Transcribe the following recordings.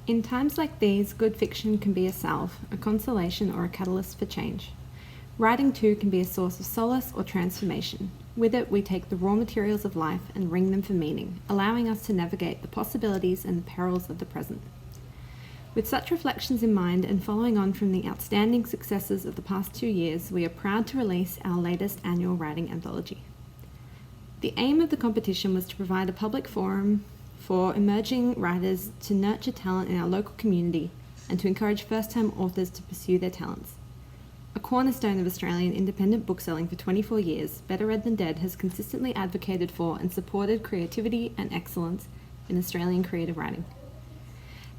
In times like these, good fiction can be a salve, a consolation, or a catalyst for change. Writing too can be a source of solace or transformation. With it, we take the raw materials of life and wring them for meaning, allowing us to navigate the possibilities and the perils of the present. With such reflections in mind, and following on from the outstanding successes of the past 2 years, we are proud to release our latest annual writing anthology. The aim of the competition was to provide a public forum for emerging writers to nurture talent in our local community and to encourage first-time authors to pursue their talents. A cornerstone of Australian independent bookselling for 24 years, Better Read Than Dead has consistently advocated for and supported creativity and excellence in Australian creative writing.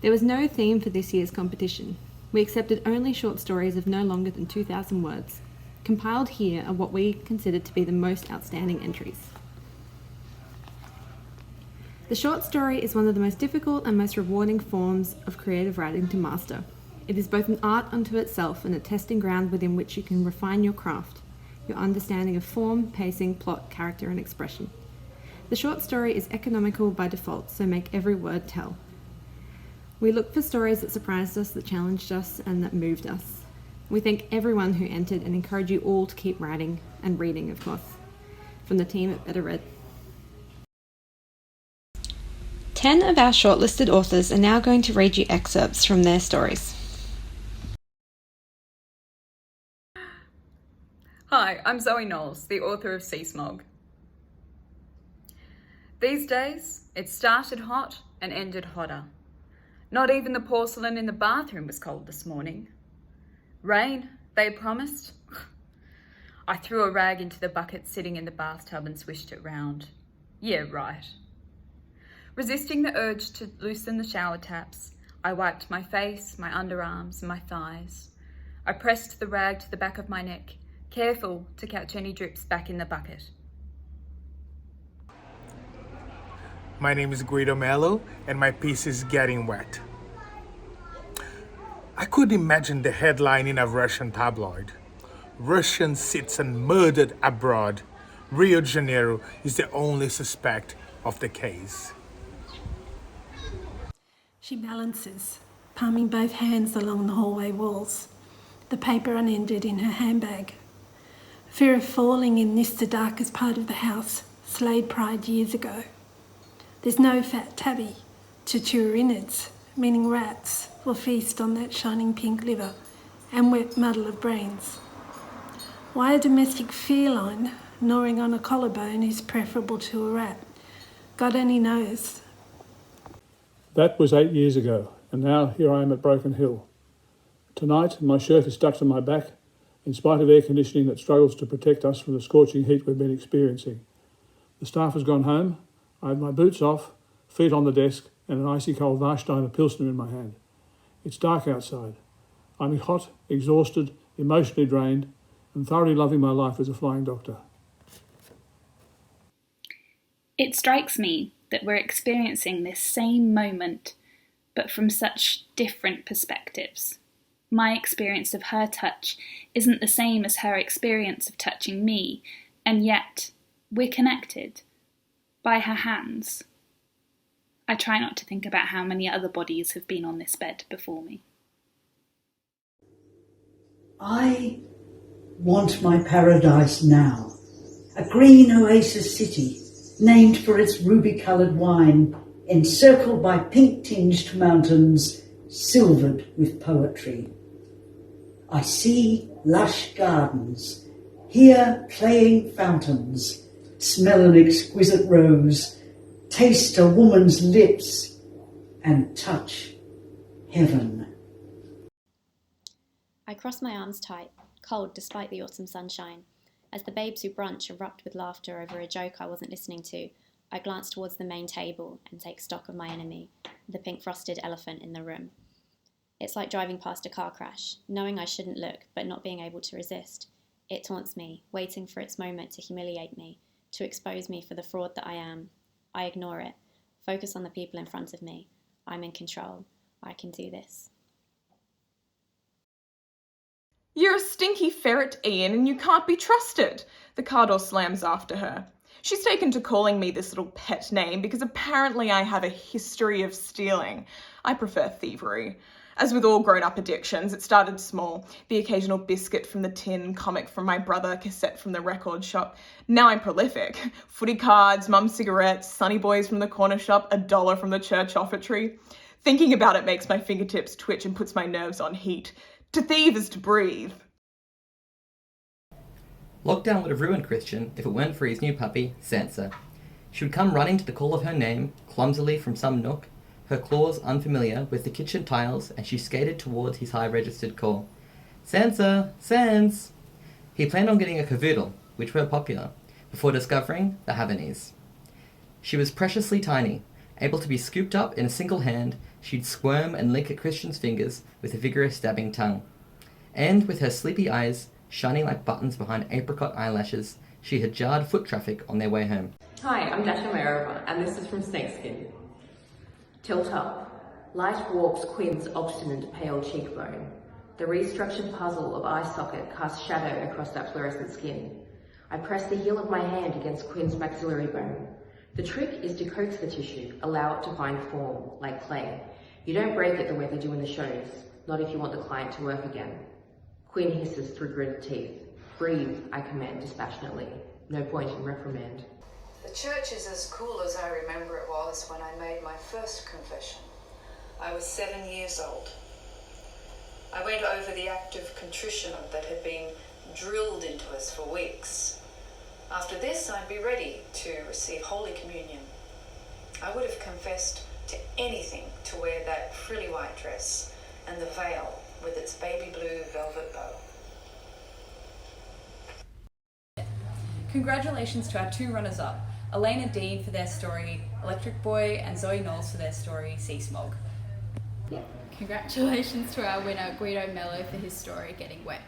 There was no theme for this year's competition. We accepted only short stories of no longer than 2,000 words. Compiled here are what we considered to be the most outstanding entries. The short story is one of the most difficult and most rewarding forms of creative writing to master. It is both an art unto itself and a testing ground within which you can refine your craft, your understanding of form, pacing, plot, character, and expression. The short story is economical by default, so make every word tell. We look for stories that surprised us, that challenged us, and that moved us. We thank everyone who entered and encourage you all to keep writing and reading, of course. From the team at Better Read. 10 of our shortlisted authors are now going to read you excerpts from their stories. Hi, I'm Zoe Knowles, the author of Sea Smog. These days, it started hot and ended hotter. Not even the porcelain in the bathroom was cold this morning. Rain, they promised. I threw a rag into the bucket sitting in the bathtub and swished it round. Yeah, right. Resisting the urge to loosen the shower taps, I wiped my face, my underarms, and my thighs. I pressed the rag to the back of my neck, careful to catch any drips back in the bucket. My name is Guido Mello, and my piece is Getting Wet. I could imagine the headline in a Russian tabloid. Russian citizen murdered abroad. Rio de Janeiro is the only suspect of the case. She balances, palming both hands along the hallway walls, the paper unended in her handbag. Fear of falling in this the darkest part of the house slayed pride years ago. There's no fat tabby to chew her innards, meaning rats will feast on that shining pink liver and wet muddle of brains. Why a domestic feline gnawing on a collarbone is preferable to a rat, God only knows. That was 8 years ago, and now here I am at Broken Hill. Tonight, my shirt is stuck to my back, in spite of air conditioning that struggles to protect us from the scorching heat we've been experiencing. The staff has gone home. I have my boots off, feet on the desk, and an icy cold Warsteiner Pilsner in my hand. It's dark outside. I'm hot, exhausted, emotionally drained, and thoroughly loving my life as a flying doctor. It strikes me that we're experiencing this same moment, but from such different perspectives. My experience of her touch isn't the same as her experience of touching me, and yet we're connected by her hands. I try not to think about how many other bodies have been on this bed before me. I want my paradise now. A green oasis city, named for its ruby-coloured wine, encircled by pink-tinged mountains, silvered with poetry. I see lush gardens, hear playing fountains, smell an exquisite rose, taste a woman's lips, and touch heaven. I cross my arms tight, cold despite the autumn sunshine. As the babes who brunch erupt with laughter over a joke I wasn't listening to, I glance towards the main table and take stock of my enemy, the pink frosted elephant in the room. It's like driving past a car crash, knowing I shouldn't look but not being able to resist. It taunts me, waiting for its moment to humiliate me, to expose me for the fraud that I am. I ignore it, focus on the people in front of me. I'm in control. I can do this. You're a stinky ferret, Ian, and you can't be trusted. The car door slams after her. She's taken to calling me this little pet name because apparently I have a history of stealing. I prefer thievery. As with all grown-up addictions, it started small. The occasional biscuit from the tin, comic from my brother, cassette from the record shop. Now I'm prolific. Footy cards, mum's cigarettes, Sunny Boys from the corner shop, $1 from the church offertory. Thinking about it makes my fingertips twitch and puts my nerves on heat. To thieve is to breathe. Lockdown would have ruined Christian if it weren't for his new puppy, Sansa. She would come running to the call of her name, clumsily from some nook, her claws unfamiliar with the kitchen tiles, as she skated towards his high-registered call. Sansa! Sans! He planned on getting a cavoodle, which were popular, before discovering the Havanese. She was preciously tiny. Able to be scooped up in a single hand, she'd squirm and lick at Christian's fingers with a vigorous stabbing tongue. And with her sleepy eyes shining like buttons behind apricot eyelashes, she had jarred foot traffic on their way home. Hi, I'm Dasha Mayerova, and this is from Snakeskin. Tilt up. Light warps Quinn's obstinate pale cheekbone. The restructured puzzle of eye socket casts shadow across that fluorescent skin. I press the heel of my hand against Quinn's maxillary bone. The trick is to coax the tissue, allow it to find form, like clay. You don't break it the way they do in the shows, not if you want the client to work again. Quinn hisses through gritted teeth. Breathe, I command dispassionately. No point in reprimand. The church is as cool as I remember it was when I made my first confession. I was 7 years old. I went over the act of contrition that had been drilled into us for weeks. After this, I'd be ready to receive Holy Communion. I would have confessed to anything to wear that frilly white dress and the veil with its baby blue velvet bow. Congratulations to our two runners-up, Elena Dean for their story Electric Boy and Zoe Knowles for their story Sea Smog. Congratulations to our winner Guido Mello for his story Getting Wet.